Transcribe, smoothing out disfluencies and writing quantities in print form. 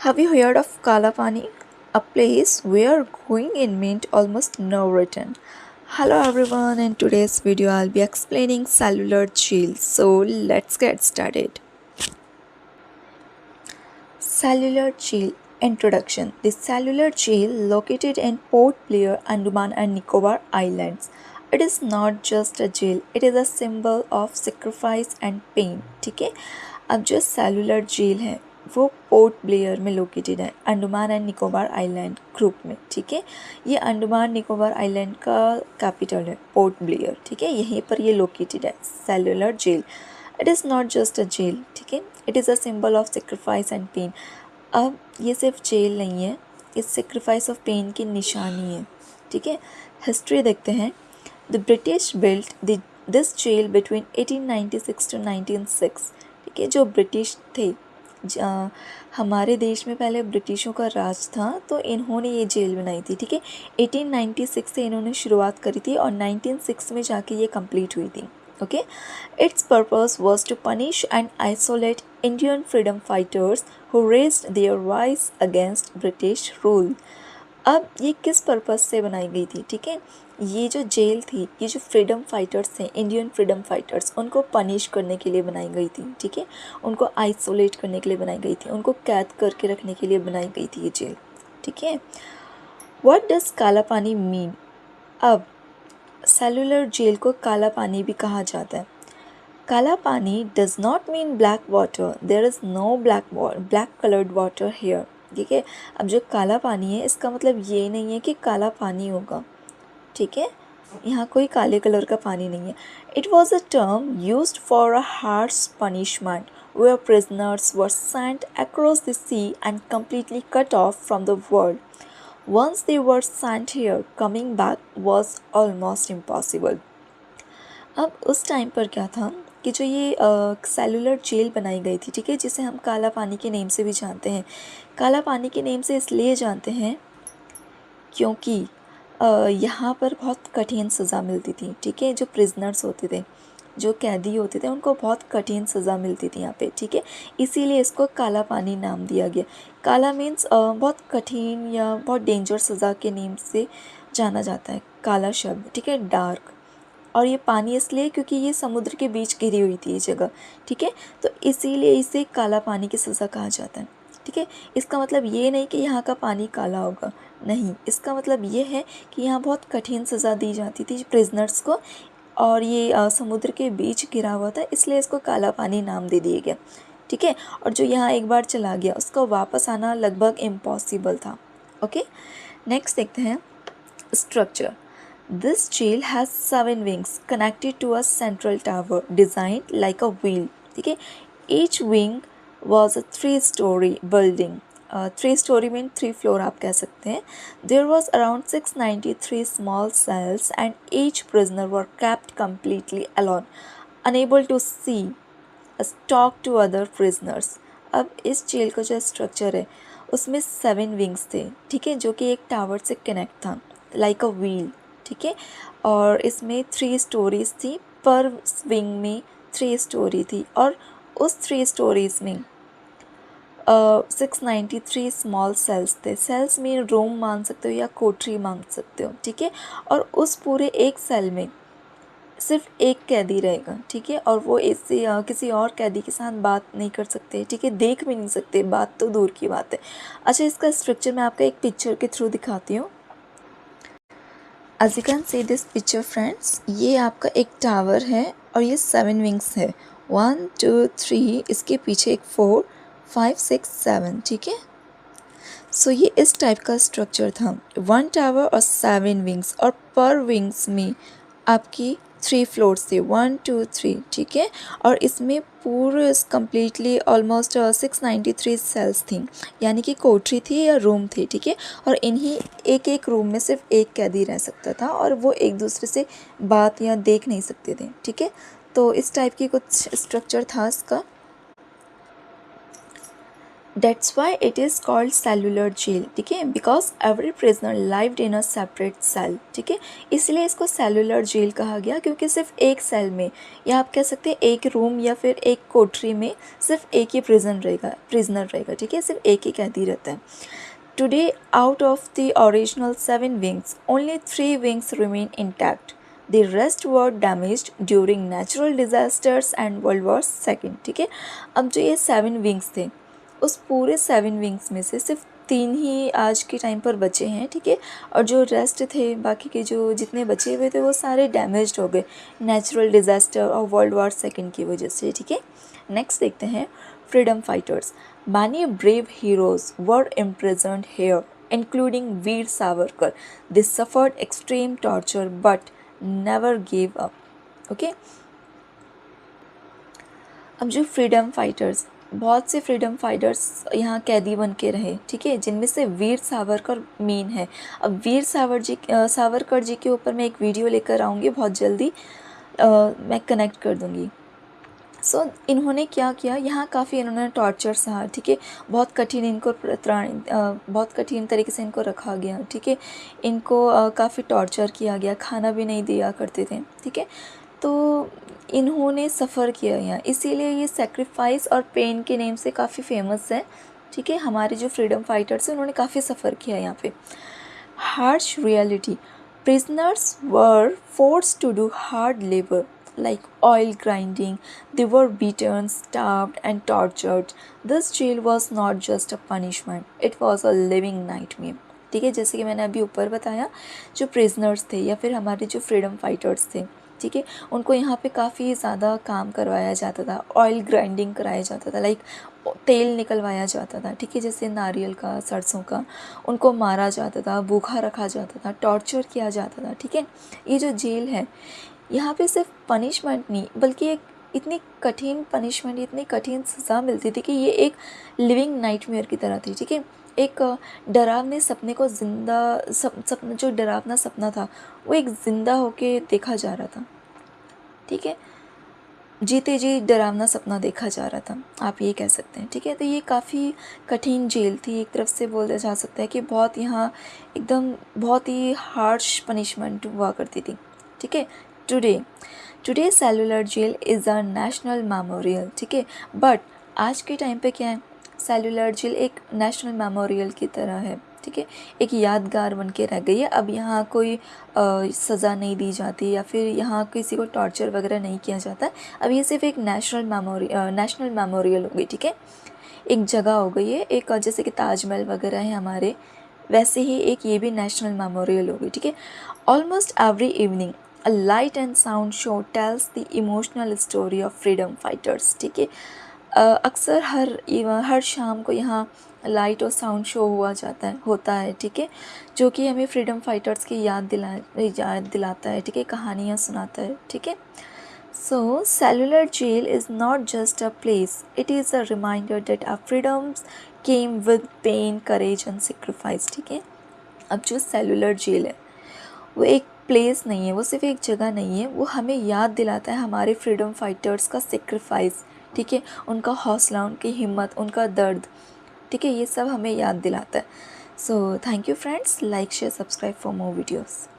Have you heard of Kalapani? A place where going in meant almost no return. Hello everyone, in today's video I'll be explaining cellular jail. So let's get started. Cellular jail introduction. The cellular jail located in Port Blair, Andaman and Nicobar Islands. It is not just a jail, it is a symbol of sacrifice and pain. ठीक है, अब जो cellular jail है वो port Blair में located है, Andaman and Nicobar island group में. ठीक है, ये अंडमान निकोबार आइलैंड का कैपिटल है पोर्ट ब्लेयर. ठीक है, यहीं पर ये लोकेटेड है cellular jail. It is not just a jail. ठीक है, it is a symbol of sacrifice and pain. अब ये सिर्फ जेल नहीं है, इस सेक्रीफाइस ऑफ पेन की निशानी है. ठीक है, हिस्ट्री देखते हैं. The British built this jail between 1896 to 1906. ठीक है, जो ब्रिटिश थे, हमारे देश में पहले ब्रिटिशों का राज था, तो इन्होंने ये जेल बनाई थी. ठीक है, 1896 से इन्होंने शुरुआत करी थी और 1906 में जाके ये कंप्लीट हुई थी. Okay, it's purpose was to punish and isolate Indian freedom fighters who raised their voice against British rule. अब ये किस पर्पस से बनाई गई थी? ठीक है, ये जो जेल थी, ये जो फ्रीडम फाइटर्स थे, इंडियन फ्रीडम फाइटर्स, उनको पनिश करने के लिए बनाई गई थी. ठीक है, उनको आइसोलेट करने के लिए बनाई गई थी, उनको कैद करके रखने के लिए बनाई गई थी ये जेल. ठीक है, व्हाट डज काला पानी मीन? अब सेलुलर जेल को काला पानी भी कहा जाता है. Kala Pani does not mean black water. There is no black coloured water here. ठीक है, अब जो काला पानी है इसका मतलब ये नहीं है कि काला पानी होगा. ठीक है, यहाँ कोई काले कलर का पानी नहीं है. It was a term used for a harsh punishment where prisoners were sent across the sea and completely cut off from the world. Once they were sent here, coming back was almost impossible. अब उस time पर क्या था कि जो ये cellular jail बनाई गई थी, ठीक है, जिसे हम काला पानी के नेम से भी जानते हैं. काला पानी के नेम से इसलिए जानते हैं क्योंकि यहाँ पर बहुत कठिन सज़ा मिलती थी. ठीक है, जो प्रिजनर्स होते थे, जो कैदी होते थे, उनको बहुत कठिन सज़ा मिलती थी यहाँ पे. ठीक है, इसीलिए इसको काला पानी नाम दिया गया. काला मीन्स बहुत कठिन या बहुत डेंजर सज़ा के नेम से जाना जाता है काला शब्द. ठीक है, डार्क. और ये पानी इसलिए क्योंकि ये समुद्र के बीच घिरी हुई थी ये जगह. ठीक है, तो इसीलिए इसे काला पानी की सज़ा कहा जाता है. ठीक है, इसका मतलब ये नहीं कि यहाँ का पानी काला होगा, नहीं, इसका मतलब ये है कि यहाँ बहुत कठिन सज़ा दी जाती थी प्रिजनर्स को, और ये समुद्र के बीच घिरा हुआ था, इसलिए इसको काला पानी नाम दे दिया गया. ठीक है, और जो यहाँ एक बार चला गया उसको वापस आना लगभग इम्पॉसिबल था. ओके, नेक्स्ट देखते हैं structure. This jail has 7 wings connected to a central tower designed like a wheel. ठीक है, each wing was a 3-story building. 3 story mean 3 floor आप कह सकते हैं. There was around 693 small cells and each prisoner were kept completely alone, unable to see, talk to other prisoners. अब इस jail का जो स्ट्रक्चर है उसमें 7 विंग्स थे. ठीक है, जो कि एक टावर से कनेक्ट था, लाइक अ व्हील. ठीक है, और इसमें 3 स्टोरीज़ थी, पर विंग में 3 स्टोरी थी, और उस 3 स्टोरीज़ में 693 स्मॉल सेल्स थे. सेल्स में रूम मान सकते हो या कोठरी मान सकते हो. ठीक है, और उस पूरे एक सेल में सिर्फ एक कैदी रहेगा. ठीक है, और वो इससे किसी और कैदी के साथ बात नहीं कर सकते. ठीक है, देख भी नहीं सकते, बात तो दूर की बात है. अच्छा, इसका स्ट्रक्चर मैं आपको एक पिक्चर के थ्रू दिखाती हूँ. As you can see this picture friends, ये आपका एक टावर है और ये 7 विंग्स है. 1 2 3, इसके पीछे एक 4 5 6 7. ठीक है, सो ये इस टाइप का स्ट्रक्चर था. 1 टावर और 7 विंग्स, और पर विंग्स में आपकी 3 फ्लोर्स थे, 1 2 3. ठीक है, और इसमें पूरे कम्प्लीटली ऑलमोस्ट 693 सेल्स थी, यानी कि कोठरी थी या रूम थी. ठीक है, और इन्हीं एक एक रूम में सिर्फ एक कैदी रह सकता था, और वो एक दूसरे से बात या देख नहीं सकते थे. ठीक है, तो इस टाइप की कुछ स्ट्रक्चर था इसका. That's why it is called cellular jail, ठीक है, because every prisoner lived in a separate cell, ठीक है, इसलिए इसको cellular jail कहा गया क्योंकि सिर्फ एक सेल में, या आप कह सकते हैं एक रूम या फिर एक कोठरी में सिर्फ एक ही प्रिजनर रहेगा, ठीक है, सिर्फ एक ही कैदी रहता है. Today, out of the original 7 wings, only 3 wings remain intact. The rest were damaged during natural disasters and World War II, ठीक है. अब जो ये 7 wings थे, उस पूरे 7 विंग्स में से सिर्फ 3 ही आज के टाइम पर बचे हैं, ठीक है, और जो रेस्ट थे, बाकी के जो जितने बचे हुए थे वो सारे डैमेज्ड हो गए नेचुरल डिज़ास्टर और वर्ल्ड वॉर सेकेंड की वजह से, ठीक है. नेक्स्ट देखते हैं freedom fighters. Many brave heroes were imprisoned here including Veer Savarkar. They suffered extreme torture but never give up. Okay, अब जो फ्रीडम फाइटर्स, बहुत से फ्रीडम फाइटर्स यहाँ कैदी बन के रहे, ठीक है, जिनमें से वीर सावरकर मेन है. अब वीर सावरकर जी के ऊपर मैं एक वीडियो लेकर आऊँगी बहुत जल्दी, मैं कनेक्ट कर दूँगी. सो इन्होंने क्या किया, यहाँ काफ़ी इन्होंने टॉर्चर सहा, ठीक है, बहुत कठिन इनको बहुत कठिन तरीके से इनको रखा गया, ठीक है, इनको काफ़ी टॉर्चर किया गया, खाना भी नहीं दिया करते थे, ठीक है. तो इन्होंने सफ़र किया यहाँ, इसीलिए ये सेक्रीफाइस और पेन के नेम से काफ़ी फेमस है, ठीक है. हमारे जो फ्रीडम फाइटर्स हैं उन्होंने काफ़ी सफ़र किया यहाँ पे. Harsh reality. Prisoners were forced to do hard labour like oil grinding. They were beaten, starved and tortured. This jail was not just a punishment, it was a living nightmare. ठीक है, जैसे कि मैंने अभी ऊपर बताया, जो प्रिजनर्स थे या फिर हमारे जो फ्रीडम फाइटर्स थे, ठीक है, उनको यहाँ पे काफ़ी ज़्यादा काम करवाया जाता था, ऑयल ग्राइंडिंग कराया जाता था, लाइक तेल निकलवाया जाता था, ठीक है, जैसे नारियल का, सरसों का, उनको मारा जाता था, भूखा रखा जाता था, टॉर्चर किया जाता था, ठीक है. ये जो जेल है, यहाँ पे सिर्फ पनिशमेंट नहीं बल्कि एक इतनी कठिन पनिशमेंट, इतनी कठिन सज़ा मिलती थी कि ये एक लिविंग नाइटमेयर की तरह थी, ठीक है. एक डरावने सपने को सपना, जो डरावना सपना था वो एक ज़िंदा होके देखा जा रहा था, ठीक है, जीते जी डरावना सपना देखा जा रहा था, आप ये कह सकते हैं, ठीक है. तो ये काफ़ी कठिन जेल थी, एक तरफ से बोला जा सकता है कि बहुत यहाँ एकदम बहुत ही हार्श पनिशमेंट हुआ करती थी, ठीक है. Today cellular jail is a national memorial, ठीक है, बट आज के टाइम पे क्या है, सेलुलर जेल एक नेशनल मेमोरियल की तरह है, ठीक है, एक यादगार बन के रह गई है. अब यहाँ कोई सज़ा नहीं दी जाती या फिर यहाँ किसी को टॉर्चर वगैरह नहीं किया जाता. अब ये सिर्फ एक नेशनल मेमोरियल हो गई, ठीक है, एक जगह हो गई है, एक जैसे कि ताजमहल वगैरह है हमारे, वैसे ही एक ये भी नेशनल मेमोरियल हो गई, ठीक है. Almost every evening A light and sound show tells the emotional story of freedom fighters, ठीक है. अक्सर हर शाम को यहाँ लाइट और साउंड शो होता है, ठीक है, जो कि हमें फ्रीडम फाइटर्स की याद दिलाता है, ठीक है, कहानियाँ सुनाता है, ठीक है. So cellular jail is not just a place, it is a reminder that our freedoms came with pain, courage and sacrifice, ठीक है. अब जो सेलुलर जेल है वो एक प्लेस नहीं है, वो सिर्फ एक जगह नहीं है, वो हमें याद दिलाता है हमारे फ्रीडम फाइटर्स का सेक्रीफाइस, ठीक है, उनका हौसला, उनकी हिम्मत, उनका दर्द, ठीक है, ये सब हमें याद दिलाता है. So thank you friends, like share subscribe for more videos.